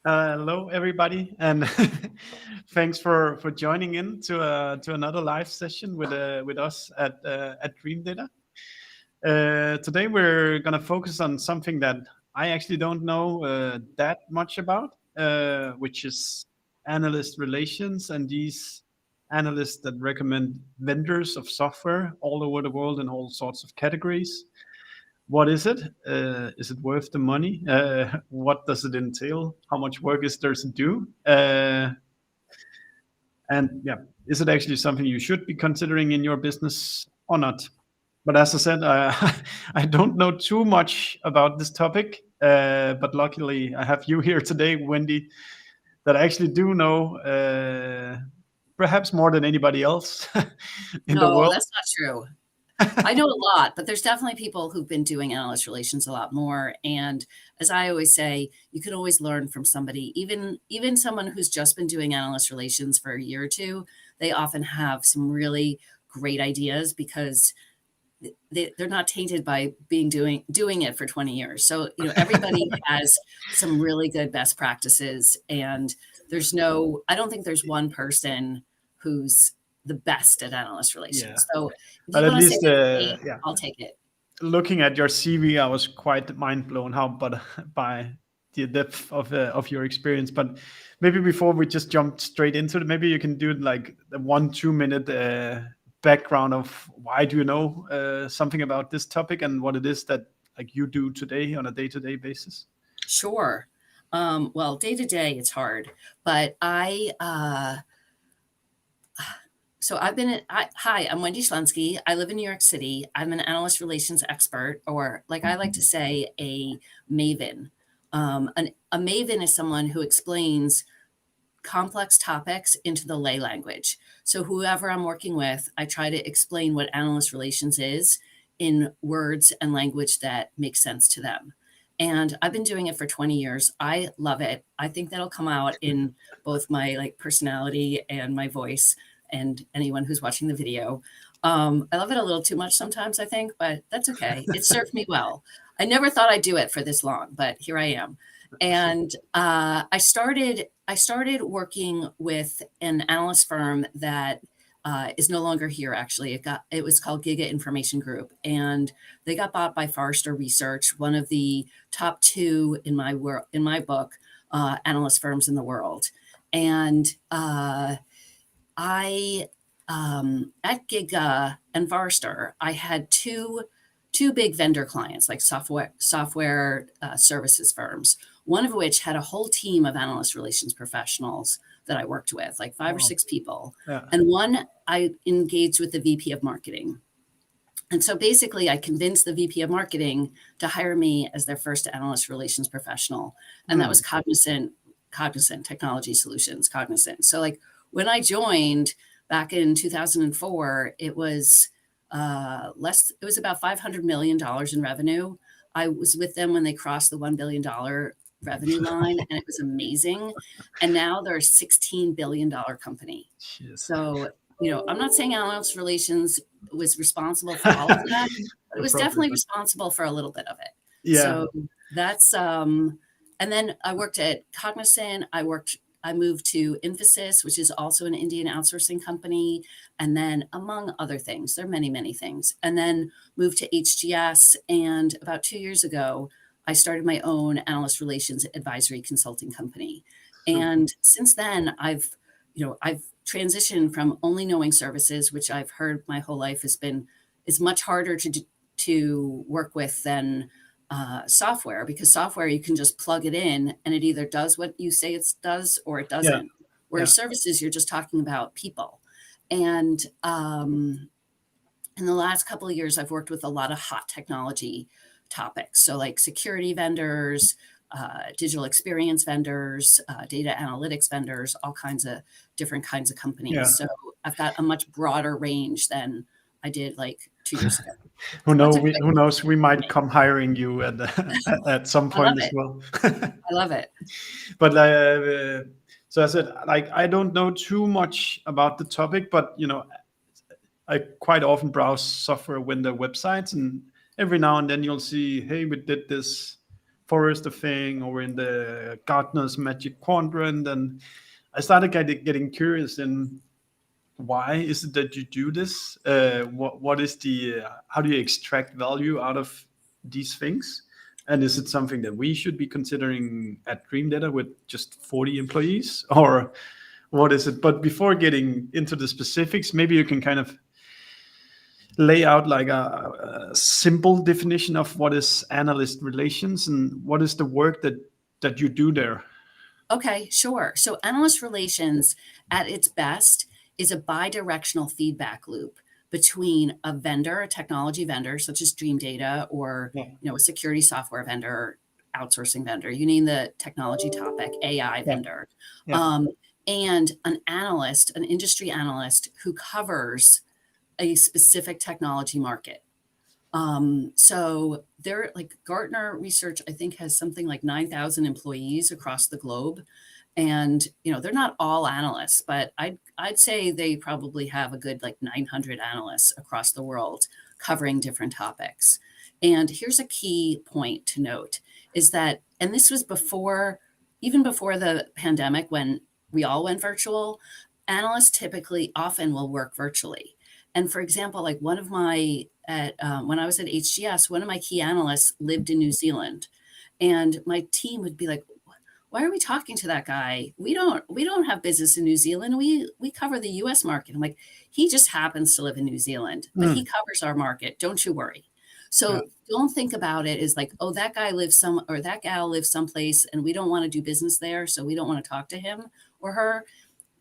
Hello, everybody, and thanks for joining in to another live session with us at Dream Data. Today, we're gonna focus on something that I actually don't know that much about, which is analyst relations and these analysts that recommend vendors of software all over the world in all sorts of categories. What is it? Is it worth the money? What does it entail? How much work is there to do? And yeah, is it actually something you should be considering in your business or not? But as I said, I don't know too much about this topic. But luckily, I have you here today, Wendy, that I actually do know perhaps more than anybody else in the No, world. that's not true. I know a lot, but there's definitely people who've been doing analyst relations a lot more. And as I always say, you can always learn from somebody, even someone who's just been doing analyst relations for a year or two. They often have some really great ideas because they're not tainted by doing it for 20 years. So, everybody has some really good best practices, and I don't think there's one person who's the best at analyst Yeah, relations. So if but you at want to say least, there's eight, yeah. I'll take it. Looking at your CV, I was quite mind blown by the depth of your experience. But maybe before we just jump straight into it, maybe you can do like the 1-2 minute background of why do you know something about this topic and what it is that like you do today on a day-to-day basis. Sure. Well, day to day, it's hard, but so hi, I'm Wendy Shlensky. I live in New York City. I'm an analyst relations expert, or like I like to say, a maven. A maven is someone who explains complex topics into the lay language. So whoever I'm working with, I try to explain what analyst relations is in words and language that makes sense to them. And I've been doing it for 20 years. I love it. I think that'll come out in both my personality and my voice and anyone who's watching the video. I love it a little too much sometimes, I think, but that's okay. It served me well. I never thought I'd do it for this long, but here I am. And I started working with an analyst firm that is no longer here. Actually, it was called Giga Information Group, and they got bought by Forrester Research, one of the top two in my book, analyst firms in the world. And I at Giga and Forrester, I had two big vendor clients, like software services firms, one of which had a whole team of analyst relations professionals that I worked with, like 5 or 6 people. Yeah. And one I engaged with the VP of marketing. And so basically, I convinced the VP of marketing to hire me as their first analyst relations professional. And that was Cognizant Technology Solutions, Cognizant. So when I joined back in 2004, it was it was about $500 million in revenue. I was with them when they crossed the $1 billion revenue line, and it was amazing. And now they're a $16 billion company. Jeez. So, I'm not saying analyst relations was responsible for all of that, but it was definitely responsible for a little bit of it. Yeah. So that's, and then I worked at Cognizant. I moved to Infosys, which is also an Indian outsourcing company. And then among other things, there are many, many things. And then moved to HGS. And about 2 years ago, I started my own analyst relations advisory consulting company. And since then, I've transitioned from only knowing services, which I've heard my whole life is much harder to work with than software, because software, you can just plug it in and it either does what you say it does or it doesn't. Whereas services, you're just talking about people. And in the last couple of years, I've worked with a lot of hot technology topics. So like security vendors, digital experience vendors, data analytics vendors, all kinds of different kinds of companies. Yeah. So I've got a much broader range than I did 2 years ago. Who knows? We might come hiring you at some point as well. I love it. But so I said, I don't know too much about the topic, but I quite often browse software vendor websites, and every now and then you'll see, hey, we did this Forrester thing or in the Gartner's Magic Quadrant, and I started getting curious in why is it that you do this? What is the how do you extract value out of these things? And is it something that we should be considering at Dream Data with just 40 employees, or what is it? But before getting into the specifics, maybe you can kind of lay out like a simple definition of what is analyst relations and what is the work that you do there. Okay, sure. So analyst relations at its best is a bi-directional feedback loop between a vendor, a technology vendor such as Dream Data, or a security software vendor, outsourcing vendor, you name the technology topic, AI vendor, and an analyst, an industry analyst who covers a specific technology market. So they're like Gartner research, I think, has something like 9,000 employees across the globe. And, they're not all analysts, but I'd say they probably have a good like 900 analysts across the world covering different topics. And here's a key point to note is that, and this was even before the pandemic, when we all went virtual, analysts typically often will work virtually. And for example, like when I was at HGS, one of my key analysts lived in New Zealand, and my team would be like, "Why are we talking to that guy? We don't have business in New Zealand. We cover the U.S. market." I'm like, "He just happens to live in New Zealand, but he covers our market. Don't you worry." So don't think about it as like, "Oh, that guy lives or that gal lives someplace, and we don't want to do business there, so we don't want to talk to him or her."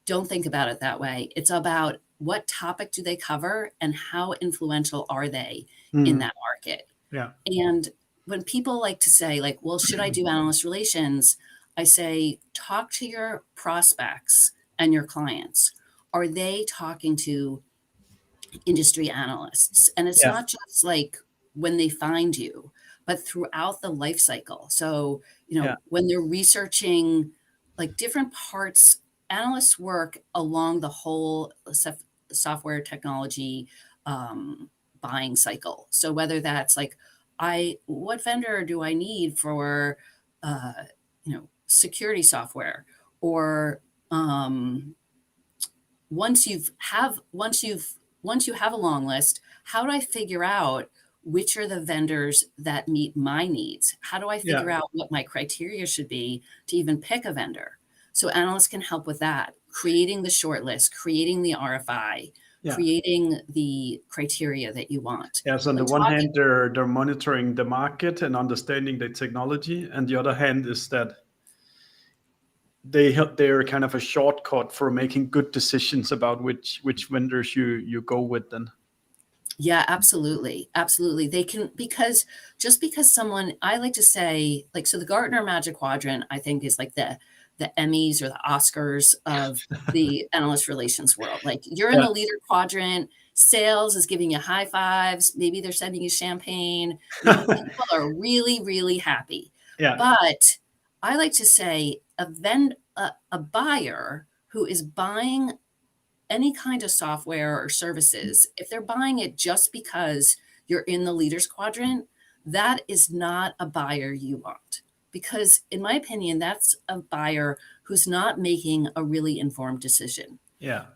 Don't think about it that way. It's about what topic do they cover and how influential are they in that market. Yeah. And when people like to say like, well, should I do analyst relations? I say, talk to your prospects and your clients. Are they talking to industry analysts? And it's not just like when they find you, but throughout the life cycle. So, when they're researching like different parts, analysts work along the whole software technology buying cycle. So whether that's like, what vendor do I need for, security software, or once you have a long list, how do I figure out which are the vendors that meet my needs? How do I figure out what my criteria should be to even pick a vendor? So analysts can help with that, creating the shortlist, creating the RFI, creating the criteria that you want. Yeah, so on the one hand, they're monitoring the market and understanding the technology, and the other hand is that they're kind of a shortcut for making good decisions about which vendors you go with then. Yeah, absolutely. Absolutely. They can, because someone, I like to say, like, so the Gartner Magic Quadrant, I think, is like the Emmys or the Oscars of the analyst relations world. Like, you're in the leader quadrant, sales is giving you high fives, maybe they're sending you champagne, people are really, really happy. Yeah. But I like to say a buyer who is buying any kind of software or services, if they're buying it just because you're in the leaders quadrant, that is not a buyer you want. Because in my opinion, that's a buyer who's not making a really informed decision. Yeah.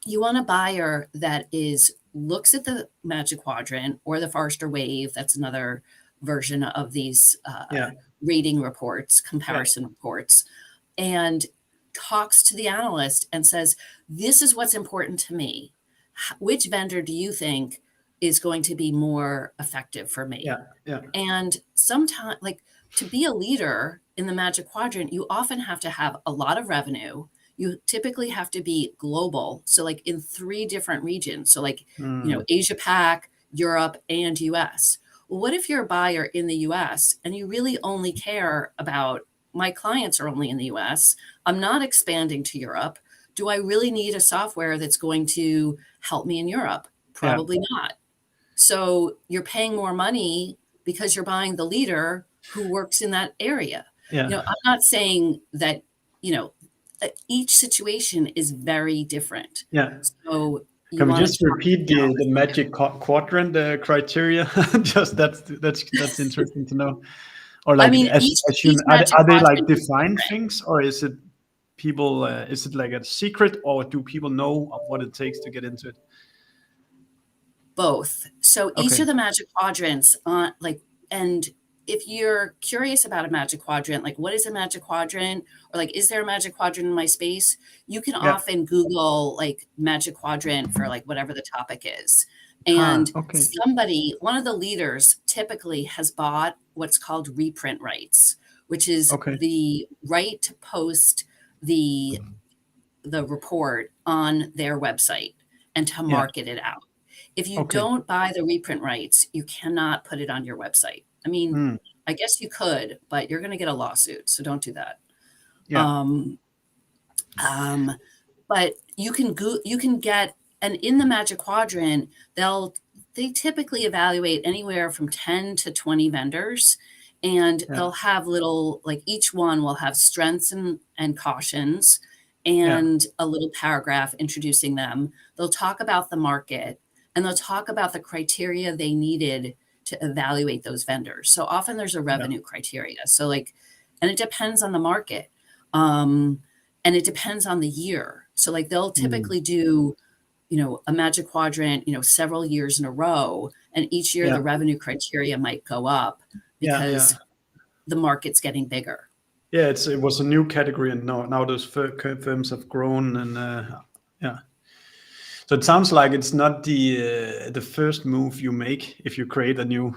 You want a buyer that looks at the Magic Quadrant or the Forrester Wave. That's another version of these rating reports, comparison reports, and talks to the analyst and says, this is what's important to me. Which vendor do you think is going to be more effective for me? Yeah. And sometimes, like, to be a leader in the Magic Quadrant, you often have to have a lot of revenue. You typically have to be global. So like in 3 different regions. So like, Asia Pac, Europe, and US. Well, what if you're a buyer in the US and you really only care about, my clients are only in the US, I'm not expanding to Europe. Do I really need a software that's going to help me in Europe? Probably not. So you're paying more money because you're buying the leader who works in that area. Yeah. I'm not saying that, each situation is very different. Yeah. So can we just repeat the Magic Quadrant criteria? Just that's interesting to know. Or I like mean, as you each Magic are they like Quadrant is defined different. things, or is it people? Is it like a secret, or do people know of what it takes to get into it? Both. So each Okay. of the Magic Quadrants, and if you're curious about a Magic Quadrant, like what is a Magic Quadrant, or like is there a Magic Quadrant in my space? You can Yeah. often Google like Magic Quadrant for like whatever the topic is. And Okay. one of the leaders typically has bought what's called reprint rights, which is Okay. the right to post the the report on their website and to Yeah. market it out. If you Okay. don't buy the reprint rights, you cannot put it on your website. I mean, Mm. I guess you could, but you're going to get a lawsuit, so don't do that. Yeah. Um, um, but you can get, and in the Magic Quadrant, they typically evaluate anywhere from 10 to 20 vendors, and Yeah. they'll have little, like each one will have strengths and cautions Yeah. and a little paragraph introducing them. They'll talk about the market, and they'll talk about the criteria they needed to evaluate those vendors. So often there's a Yeah. revenue criteria. So like, and it depends on the market. Um, and it depends on the year. So like they'll Mm. typically do, a Magic Quadrant, several years in a row, and each year Yeah. the revenue criteria might go up Yeah. Yeah. because the market's getting bigger. Yeah. It was a new category, and now those firms have grown, and yeah. So it sounds like it's not the first move you make if you create a new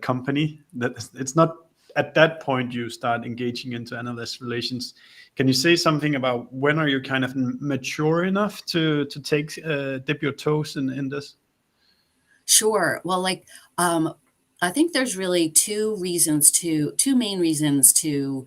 company. That it's not at that point you start engaging into analyst relations. Can you say something about when are you kind of mature enough to take dip your toes in this? Sure. Well, I think there's really two main reasons to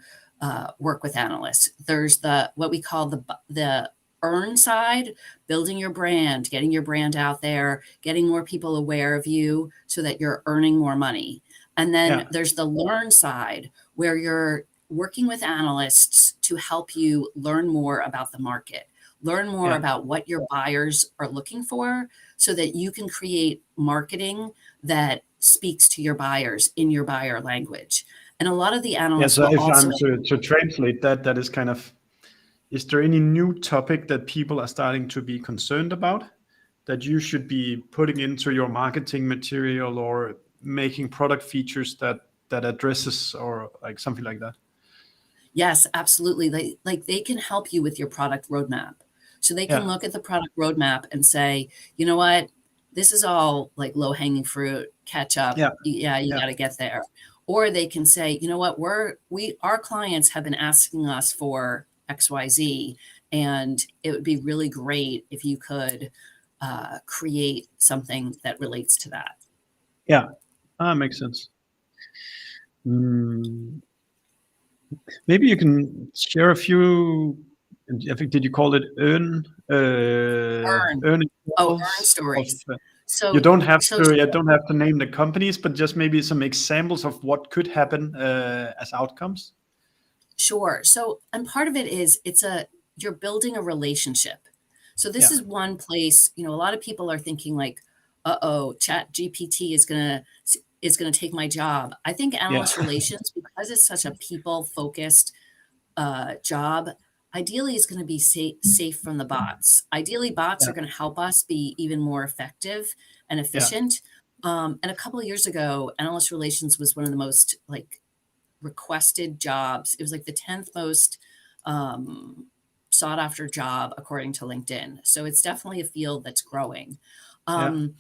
work with analysts. There's the what we call the earn side, building your brand, getting your brand out there, getting more people aware of you so that you're earning more money. And then Yeah. there's the learn side where you're working with analysts to help you learn more about the market, learn more Yeah. about what your buyers are looking for so that you can create marketing that speaks to your buyers in your buyer language. And a lot of the Yeah. analysts So will if also, I'm to translate that, that is kind of, is there any new topic that people are starting to be concerned about that you should be putting into your marketing material or making product features that addresses or like something like that? yes, absolutely. They can help you with your product roadmap. So they can Yeah. look at the product roadmap and say, you know what, this is all like low hanging fruit, catch up. Yeah. Yeah, you Yeah. got to get there. Or they can say, you know what, our clients have been asking us for XYZ, and it would be really great if you could create something that relates to that. Yeah. Makes sense. Mm, maybe you can share a few. I think, did you call it Earn. earn Oh, earn examples of? stories. You So don't have so to. You don't have to name the companies, but just maybe some examples of what could happen as outcomes. Sure. So, and part of it is you're building a relationship. So this Yeah. is one place, a lot of people are thinking like, uh-oh, chat GPT is gonna take my job. I think Yeah. analyst relations, because it's such a people focused job, ideally is going to be safe from the bots. Ideally, bots Yeah. are going to help us be even more effective and Yeah. efficient. And a couple of years ago, analyst relations was one of the most like requested jobs. It was like the 10th most um, sought after job according to LinkedIn. So it's definitely a field that's growing. Yeah. Um,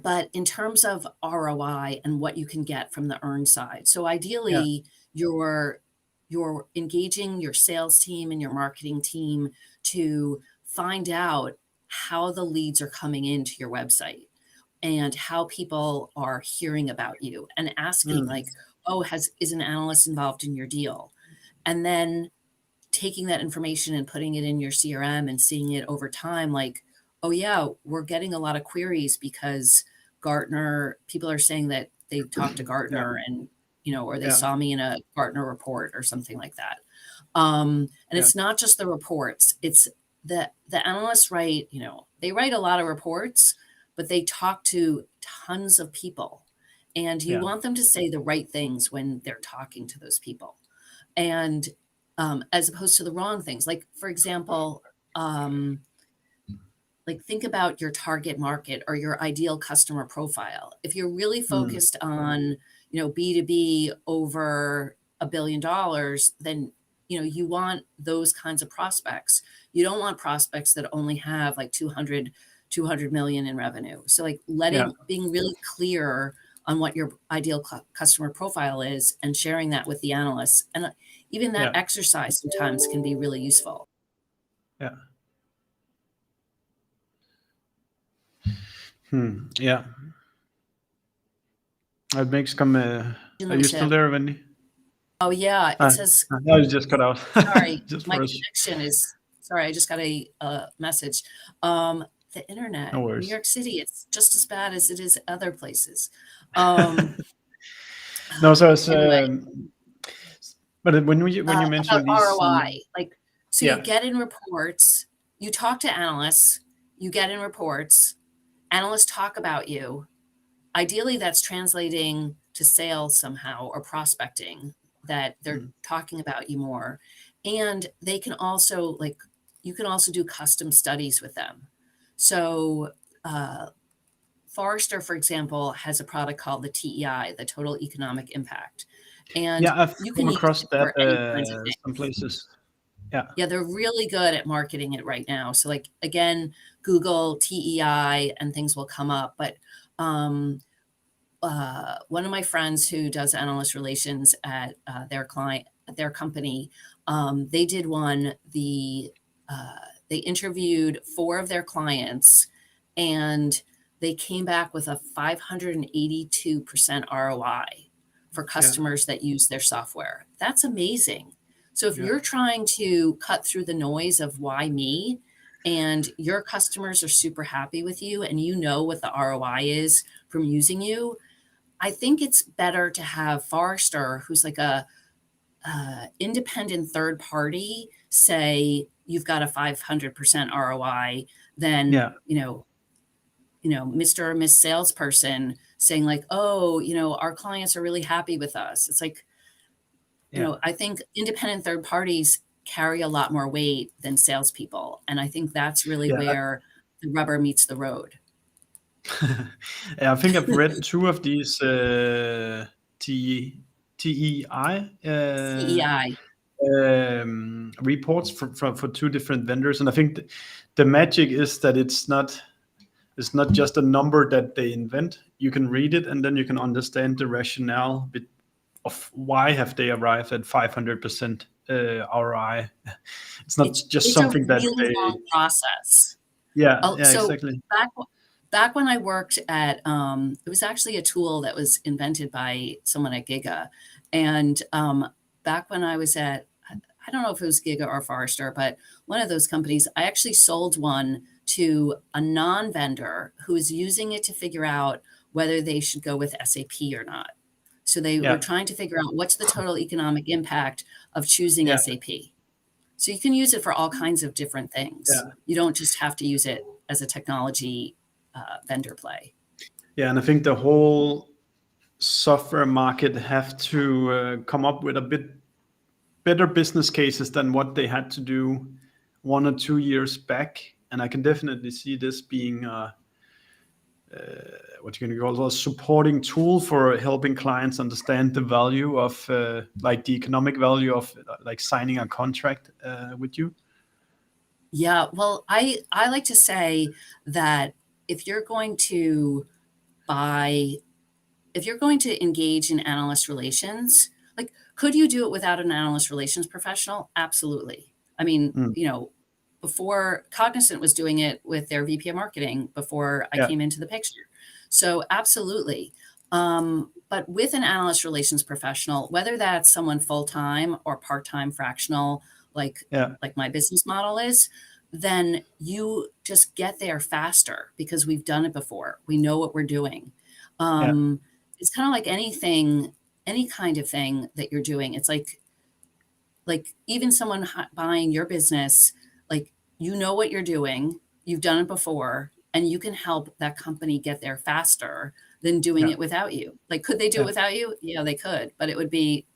but in terms of ROI and what you can get from the earn side, so Yeah. ideally you're engaging your sales team and your marketing team to find out how the leads are coming into your website and how people are hearing about you and asking Mm. like, oh, is an analyst involved in your deal? And then taking that information and putting it in your CRM and seeing it over time, like, oh yeah, we're getting a lot of queries because Gartner, people are saying that they talked to Yeah. Gartner and, or they Yeah. saw me in a Gartner report or something like that. And Yeah. it's not just the reports, it's the analysts write, they write a lot of reports, but they talk to tons of people. and you want them to say the right things when they're talking to those people, and as opposed to the wrong things. Like, for example, like, think about your target market or your ideal customer profile. If you're really focused on, B2B over $1 billion, then, you want those kinds of prospects. You don't want prospects that only have like 200 million in revenue. So like being really clear on what your ideal customer profile is and sharing that with the analysts. And even that exercise sometimes can be really useful. Yeah. Yeah. It makes come. Are you still there, Wendy? Oh yeah, it says. No, you just cut out. Sorry, just my connection is. Sorry, I just got a message. The internet, No New worries. York City, it's just as bad as it is other places. No, so it's, Anyway, but when you mention about these ROI, like, so yeah, you get in reports, you talk to analysts, you get in reports, analysts talk about you. Ideally, that's translating to sales somehow or prospecting, that they're talking about you more. And they can also, like, you can also do custom studies with them. So Forrester, for example, has a product called the TEI, the Total Economic Impact. And I've you come can use across it that for any kinds of things. some places. Yeah, they're really good at marketing it right now. So like, again, Google TEI and things will come up. But one of my friends who does analyst relations at their company, they did one. They interviewed 4 of their clients, and they came back with a 582% ROI for customers that use their software. That's amazing. So if you're trying to cut through the noise of why me, and your customers are super happy with you, and you know what the ROI is from using you, I think it's better to have Forrester, who's like a independent third party, say you've got a 500% ROI than Mr. or Miss Salesperson saying like, oh, our clients are really happy with us. It's like, I think independent third parties carry a lot more weight than salespeople, and I think that's really where the rubber meets the road. I think I've read 2 of these TEI CEI. reports for 2 different vendors, and I think the magic is that it's not just a number that they invent. You can read it, and then you can understand the rationale of why have they arrived at 500% ROI. It's not just something that really they. long process. So Exactly. back when I worked at, it was actually a tool that was invented by someone at Giga. And back when I was at, I don't know if it was Giga or Forrester, but one of those companies, I actually sold one to a non-vendor who was using it to figure out whether they should go with SAP or not. So they were trying to figure out what's the total economic impact of choosing SAP. So you can use it for all kinds of different things. You don't just have to use it as a technology vendor play. Yeah, and I think the whole software market have to come up with a bit better business cases than what they had to do 1 or 2 years back. And I can definitely see this being what you can call a supporting tool for helping clients understand the value of like the economic value of like signing a contract with you. Yeah, well, I like to say that if you're going to engage in analyst relations, like, could you do it without an analyst relations professional? Absolutely. I mean, before Cognizant was doing it with their VP of marketing before I came into the picture. So absolutely. But with an analyst relations professional, whether that's someone full-time or part-time fractional, like my business model is, then you just get there faster because we've done it before. We know what we're doing. It's kind of like any kind of thing that you're doing. It's like even someone buying your business, like, you know what you're doing, you've done it before, and you can help that company get there faster than doing it without you. Like, could they do it Yeah. without you? Yeah, they could, but it would be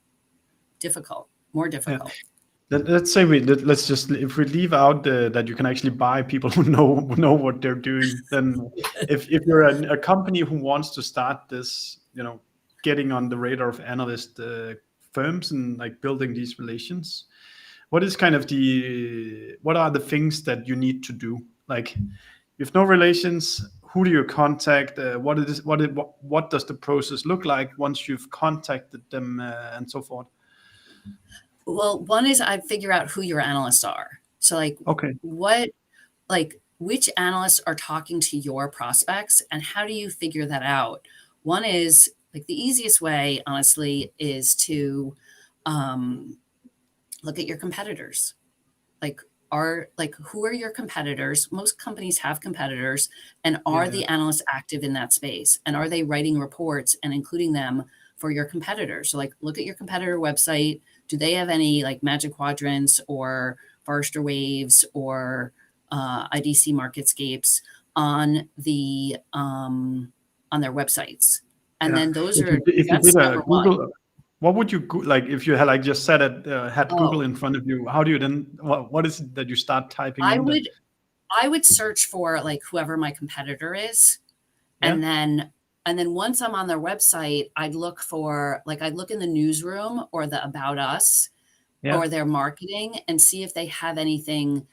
difficult, more Yeah. difficult. Let's say let's just, if we leave out that you can actually buy people who know what they're doing, then if you're a company who wants to start this, getting on the radar of analyst firms and like building these relations, what is kind of what are the things that you need to do? Like, if no relations, who do you contact? What does the process look like once you've contacted them and so forth? Well, one is I figure out who your analysts are. So like, Okay. which analysts are talking to your prospects and how do you figure that out? One is like the easiest way, honestly, is to look at your competitors. Who are your competitors? Most companies have competitors, and are the analysts active in that space? And are they writing reports and including them for your competitors? So like, look at your competitor website. Do they have any like Magic Quadrants or Forrester Waves or IDC Marketscapes on their websites? And then if you that's did a number Google, one. what would you like if you had like just said it, had Google Oh, in front of you? How do you then? What is it that you start typing in? I would search for like whoever my competitor is, Yeah. and then once I'm on their website, I'd look in the newsroom or the About Us or their marketing and see if they have anything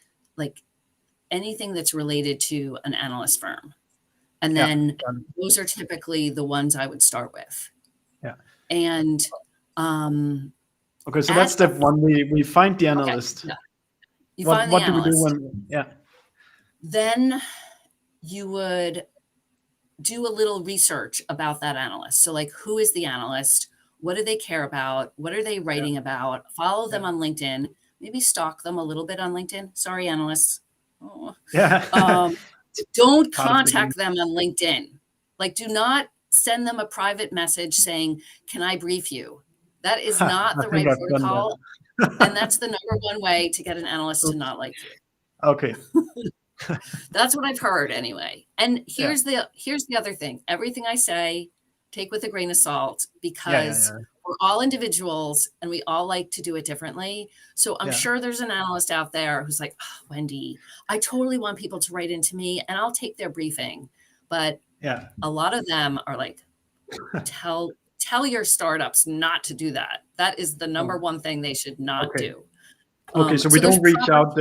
that's related to an analyst firm. And then those are typically the ones I would start with. Yeah. And okay, so that's step one. We find the analyst. Okay, yeah. You find the analyst. What do we do when? Then you would do a little research about that analyst. So like, who is the analyst? What do they care about? What are they writing about? Follow them on LinkedIn. Maybe stalk them a little bit on LinkedIn. Sorry, analysts. Oh. Yeah. Don't contact them on LinkedIn. Like, do not send them a private message saying, "Can I brief you?" That is not the right protocol. And that's the number one way to get an analyst to not like you. Okay. That's what I've heard anyway. And here's the other thing. Everything I say, take with a grain of salt, because we're all individuals and we all like to do it differently. So I'm sure there's an analyst out there who's like, oh, Wendy, I totally want people to write into me and I'll take their briefing. But a lot of them are like, tell your startups not to do that. That is the number one thing they should not do. Okay, so we don't reach out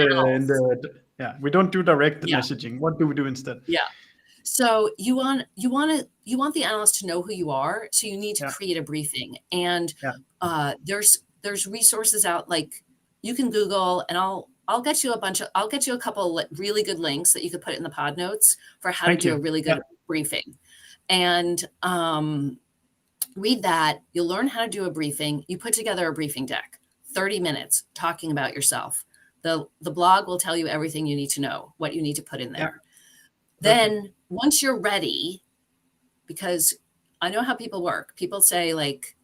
we don't do direct messaging. What do we do instead? Yeah. So you want the analyst to know who you are. So you need to create a briefing. And there's resources out, like you can Google, and I'll get you a couple really good links that you could put in the pod notes for how to do a really good briefing. And read that. You'll learn how to do a briefing. You put together a briefing deck, 30 minutes talking about yourself. The blog will tell you everything you need to know, what you need to put in there. Then once you're ready, because I know how people work. People say like,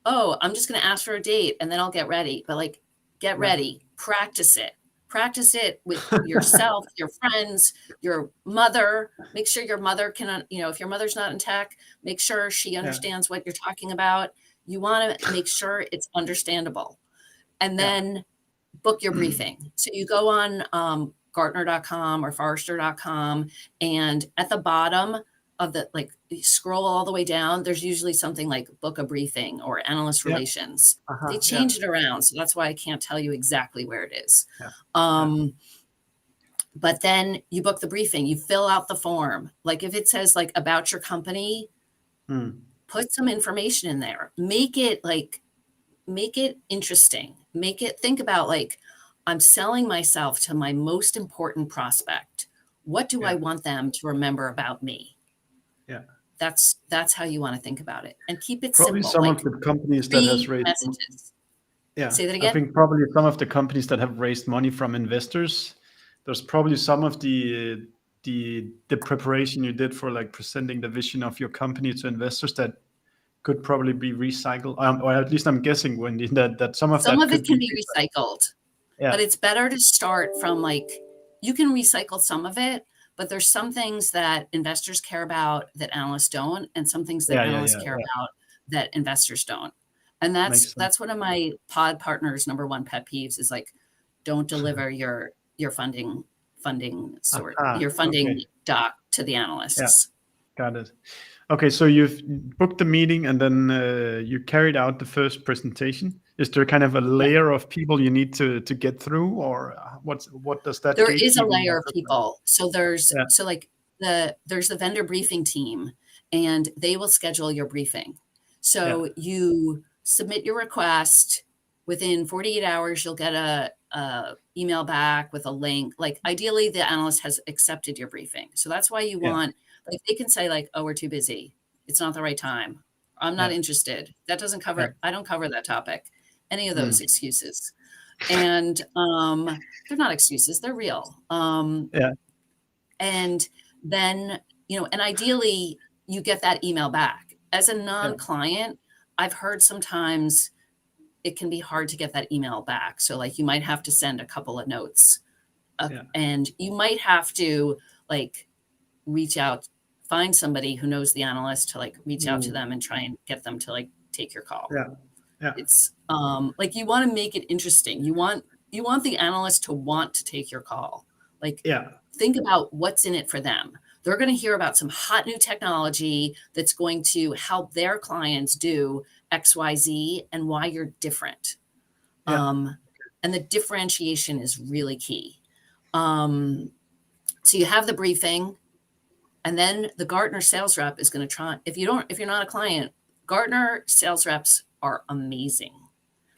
oh, I'm just going to ask for a date and then I'll get ready. But like, get ready, practice it. Practice it with yourself, your friends, your mother. Make sure your mother can, if your mother's not in tech, make sure she understands what you're talking about. You want to make sure it's understandable. And then book your briefing. So you go on Gartner.com or Forrester.com, and at the bottom of you scroll all the way down, there's usually something like book a briefing or analyst relations. They change it around. So that's why I can't tell you exactly where it is. But then you book the briefing, you fill out the form. Like if it says like about your company, put some information in there, make it interesting, think about like, I'm selling myself to my most important prospect. What do I want them to remember about me? Yeah. That's how you want to think about it, and keep it simple. Some of the companies that has raised messages. Yeah. Say that again. I think probably some of the companies that have raised money from investors, there's probably some of the preparation you did for like presenting the vision of your company to investors that could probably be recycled, or at least I'm guessing, Wendy, that some of it can be recycled. Yeah. But it's better to start from you can recycle some of it, but there's some things that investors care about that analysts don't, and some things that Yeah, analysts care about that investors don't. And Makes sense. that's one of my pod partners' number one pet peeves is like, don't deliver your funding your funding Okay. doc to the Yeah, analysts. got it. Okay, so you've booked the meeting and then you carried out the first presentation. Is there kind of a layer of people you need to get through, or what does that There is a gatekeeping layer of look like? people. So there's Yeah, there's the vendor briefing team, and they will schedule your briefing. yeah, So you submit your request. Within 48 hours, you'll get a email back with a link. Like ideally, the analyst has accepted your briefing. So that's why you yeah, want, like they can say like, oh, we're too busy. It's not the right time. I'm not yeah, interested. That doesn't yeah. cover, I don't cover that topic. Any of Mm. those excuses. And they're not excuses, they're real. Yeah, And then, and ideally you get that email back. As a yeah, non-client, I've heard sometimes it can be hard to get that email back. So like you might have to send a couple of notes yeah, and you might have to like reach out, find somebody who knows the analyst to like reach out to mm, them and try and get them to like take your call. yeah, yeah, It's like you want to make it interesting. You want the analyst to want to take your call. Like yeah, think about what's in it for them. They're going to hear about some hot new technology that's going to help their clients do XYZ and why you're different. yeah, And the differentiation is really key. So you have the briefing, and then the Gartner sales rep is going to try. If you're not a client, Gartner sales reps are amazing.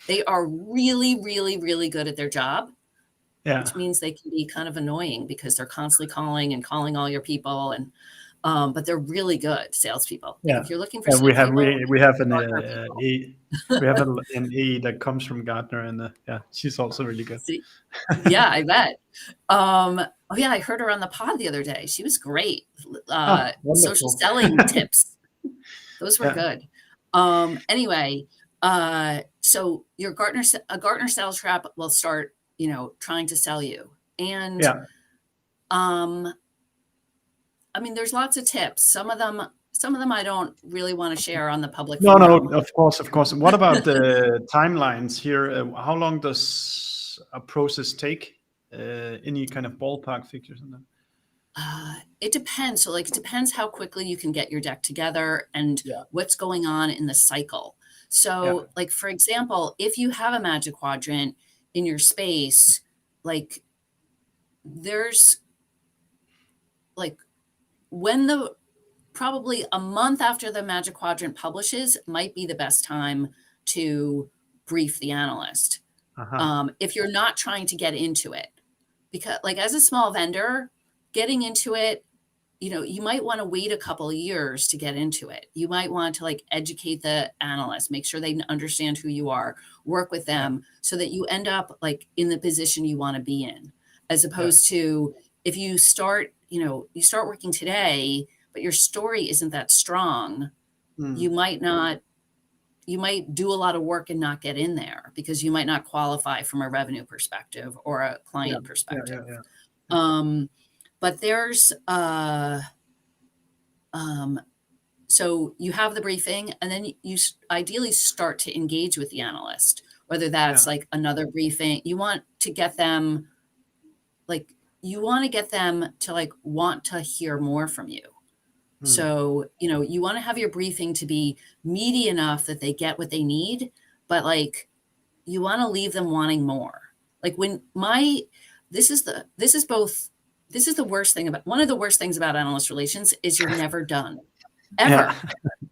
They are really, really, really good at their job, yeah. which means they can be kind of annoying because they're constantly calling all your people, and but they're really good salespeople. Like Yeah. if you're looking for Yeah, we have salespeople, we have an Gartner people. we have an A that comes from Gartner, and yeah, she's also really good. See, yeah, I bet. Oh yeah, I heard her on the pod the other day. She was great. Oh, Social wonderful. selling tips. Those were Yeah, good. Anyway, so a Gartner sales rep will start, trying to sell you. And yeah. I mean, there's lots of tips. Some of them I don't really want to share on the public No, forum. of course, of course. What about the timelines here? How long does a process take? Any kind of ballpark figures on that? It depends. So like, it depends how quickly you can get your deck together and Yeah, what's going on in the cycle. yeah, So like, for example, if you have a magic quadrant in your space, like there's like probably a month after the magic quadrant publishes might be the best time to brief the analyst. uh-huh. If you're not trying to get into it, because like as a small vendor, getting into it, you might want to wait a couple of years to get into it. You might want to like educate the analyst, make sure they understand who you are, work with Yeah, them so that you end up like in the position you want to be in, as yeah, opposed to if you start working today, but your story isn't that strong, you mm, might not, you might do a lot of work and not get in there because you might not qualify from a revenue perspective or a yeah, client yeah, yeah, perspective. yeah, But there's so you have the briefing, and then you ideally start to engage with the analyst, whether that's yeah. like another briefing. You want to get them to like want to hear more from you. Mm, So, you want to have your briefing to be meaty enough that they get what they need, but like you want to leave them wanting more. Like this is the worst thing about one of the worst things about analyst relations is you're never done yeah, ever.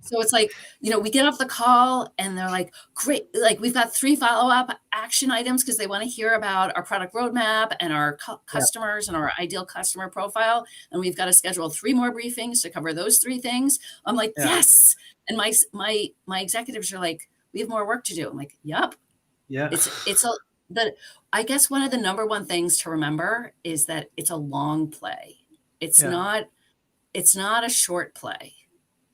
So it's like, we get off the call and they're like, great. Like we've got 3 follow-up action items because they want to hear about our product roadmap and our yeah, customers and our ideal customer profile. And we've got to schedule 3 more briefings to cover those 3 things. I'm like, yeah, yes. And my executives are like, we have more work to do. I'm like, yep. yeah, I guess one of the number one things to remember is that it's a long play. It's yeah. not a short play.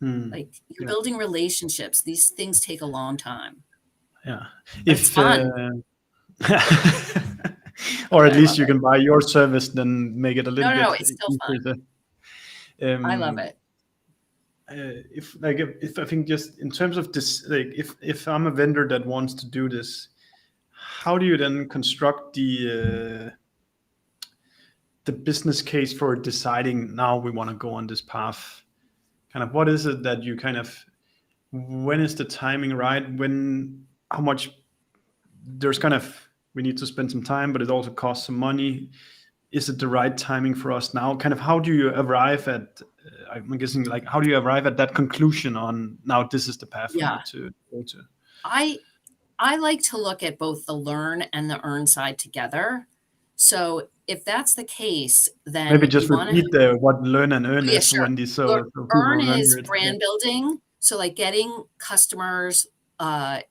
Mm, Like you're yeah, building relationships. These things take a long time, yeah. but it's If fun. Or but at I least love you it. can buy your service, then make it a little No, bit it's still easier fun. to, I love it. if I think just in terms of this, like if I'm a vendor that wants to do this, how do you then construct the business case for deciding now we want to go on this path? Kind of what is it that you kind of, when is the timing right? When, how much, there's kind of, we need to spend some time, but it also costs some money. Is it the right timing for us now? Kind of how do you arrive at, I'm guessing, like, how do you arrive at that conclusion on now this is the path we Yeah. need to go to? I like to look at both the learn and the earn side together. So if that's the case, Maybe then just you want to, repeat what learn and earn yeah, is, sure. Wendy, so people Earn is remember it. Yeah. brand building. So like getting customers,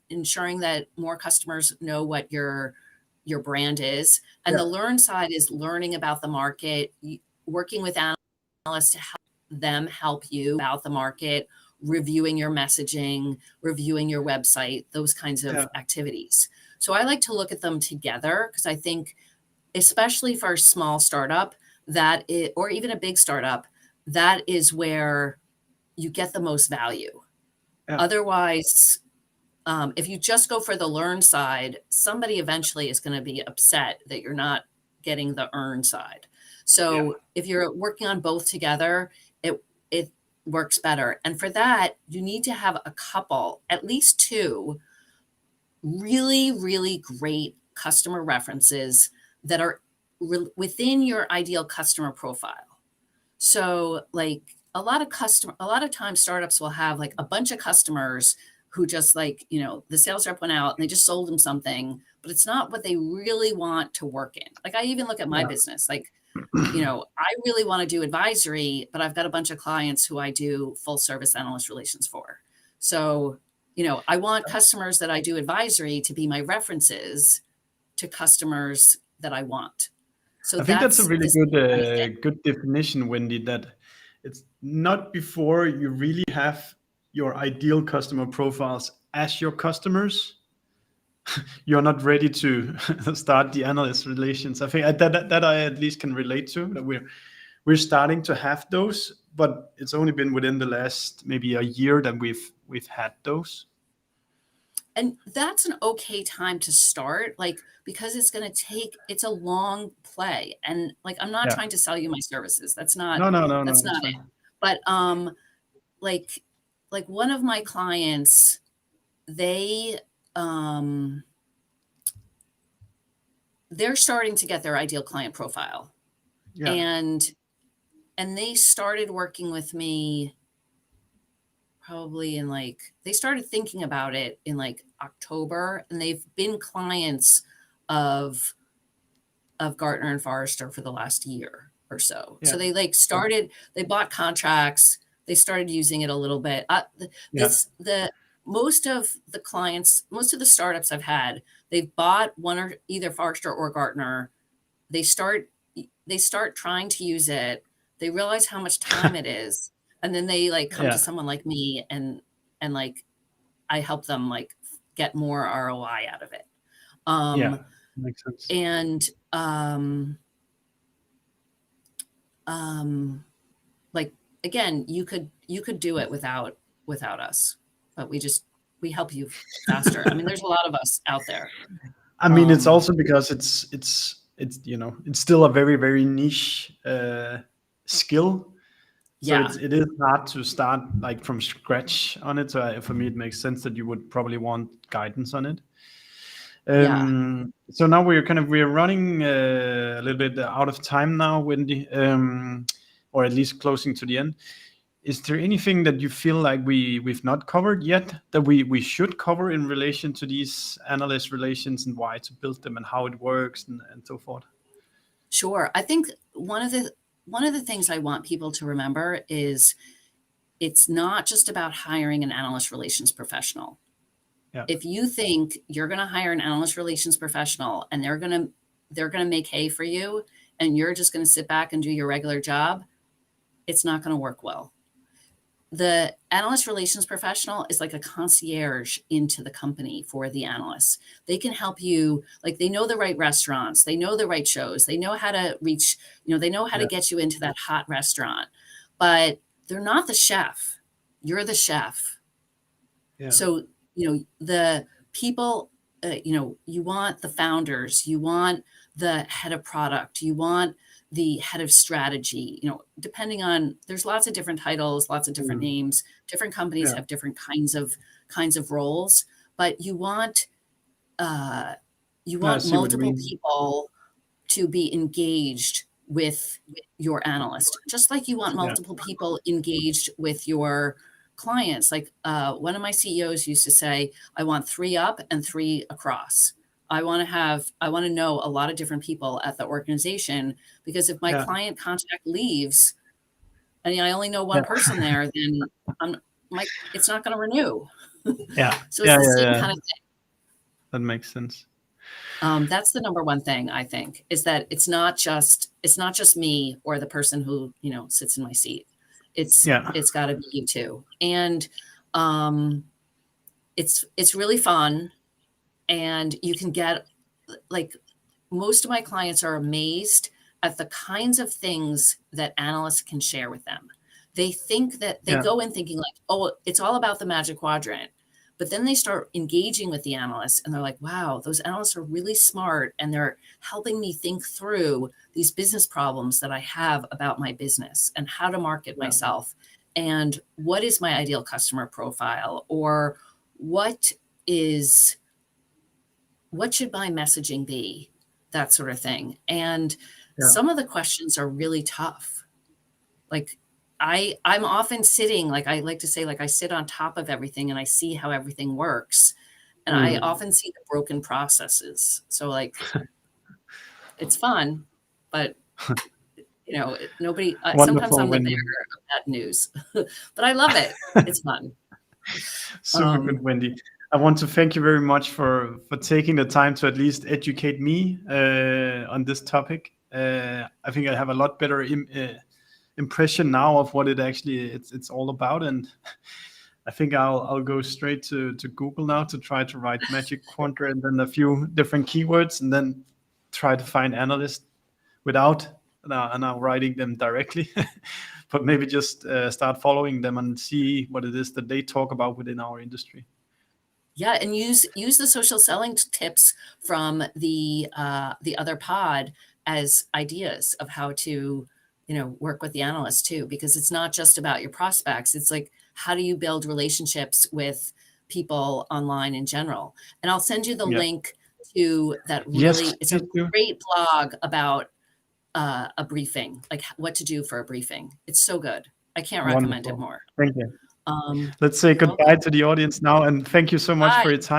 ensuring that more customers know what your brand is. And the Yeah. learn side is learning about the market, working with analysts to help them help you about the market, reviewing your messaging, reviewing your website, those kinds of Yeah. activities. So I like to look at them together because I think, especially for a small startup, or even a big startup, that is where you get the most value. Yeah. Otherwise, if you just go for the learn side, somebody eventually is going to be upset that you're not getting the earn side. So if you're working on both together, it works better. And for that, you need to have a couple, at least two, really, really great customer references that are within your ideal customer profile. So like a lot of times startups will have like a bunch of customers who just like, the sales rep went out and they just sold them something, but it's not what they really want to work in. Like I even look at my business, like, I really want to do advisory, but I've got a bunch of clients who I do full service analyst relations for. So, I want customers that I do advisory to be my references to customers that I want. So I think that's a that's really this kind of thing. good definition, Wendy, that it's not before you really have your ideal customer profiles as your customers, you're not ready to start the analyst relations. I think that I at least can relate to, that we're starting to have those, but it's only been within the last maybe a year that we've had those. And that's an okay time to start, like, because it's a long play. And like, I'm not Yeah. trying to sell you my services. That's not, No, that's it's not it. fine. But, like, one of my clients, they, they're starting to get their ideal client profile. Yeah. And they started working with me probably they started thinking about it in like October, and they've been clients of Gartner and Forrester for the last year or so. Yeah. So they they bought contracts, they started using it a little bit. Most of the startups I've had, they've bought one or either Forrester or Gartner. They start trying to use it. They realize how much time it is. And then they like come to someone like me and like, I help them like get more ROI out of it. Yeah. Makes sense. And, like, again, you could do it without us, but we help you faster. I mean, there's a lot of us out there. I mean, it's also because it's it's still a very, very niche skill. So Yeah. it is hard to start like from scratch on it. So for me, it makes sense that you would probably want guidance on it. So now we're running a little bit out of time now, Wendy, or at least closing to the end. Is there anything that you feel like we've not covered yet that we should cover in relation to these analyst relations and why to build them and how it works and so forth? Sure. I think one of the things I want people to remember is it's not just about hiring an analyst relations professional. Yeah. If you think you're going to hire an analyst relations professional and they're going to make hay for you and you're just going to sit back and do your regular job, it's not going to work well. the analyst relations professional is like a concierge into the company for the analysts. They can help you, like they know the right restaurants, they know the right shows, they know how to reach, they know how to get you into that hot restaurant, but they're not the chef. You're the chef. Yeah. So, the people, you want the founders, you want the head of product, you want the head of strategy, depending on, there's lots of different titles, lots of different names, different companies have different kinds of roles, but you want multiple people to be engaged with your analyst, just like you want multiple people engaged with your clients. Like one of my CEOs used to say, I want 3 up and 3 across. I want to know a lot of different people at the organization, because if my client contact leaves, and I only know one person there, then it's not going to renew. So it's the same kind of thing. That makes sense. That's the number one thing, I think, is that it's not just me or the person who, sits in my seat. It's got to be you too. And it's really fun. And you can get, like, most of my clients are amazed at the kinds of things that analysts can share with them. They think that they go in thinking like, oh, it's all about the magic quadrant. But then they start engaging with the analysts and they're like, wow, those analysts are really smart. And they're helping me think through these business problems that I have about my business and how to market myself. And what is my ideal customer profile? Or what should my messaging be? That sort of thing. And some of the questions are really tough. Like I'm often sitting, like I like to say, like I sit on top of everything and I see how everything works. And I often see the broken processes. So like, it's fun, but nobody, sometimes I'm the bearer of bad news, but I love it. It's fun. Super good, Wendy. I want to thank you very much for taking the time to at least educate me on this topic. I think I have a lot better impression now of what it's all about, and I think I'll go straight to Google now to try to write magic quadrant and a few different keywords, and then try to find analysts without now writing them directly, but maybe just start following them and see what it is that they talk about within our industry. Yeah, and use the social selling tips from the other pod as ideas of how to work with the analysts too, because it's not just about your prospects. It's like, how do you build relationships with people online in general? And I'll send you the link to that. Really, it's a great blog about a briefing, like what to do for a briefing. It's so good. I can't recommend it more. Thank you. Let's say goodbye to the audience now, and thank you so much for your time.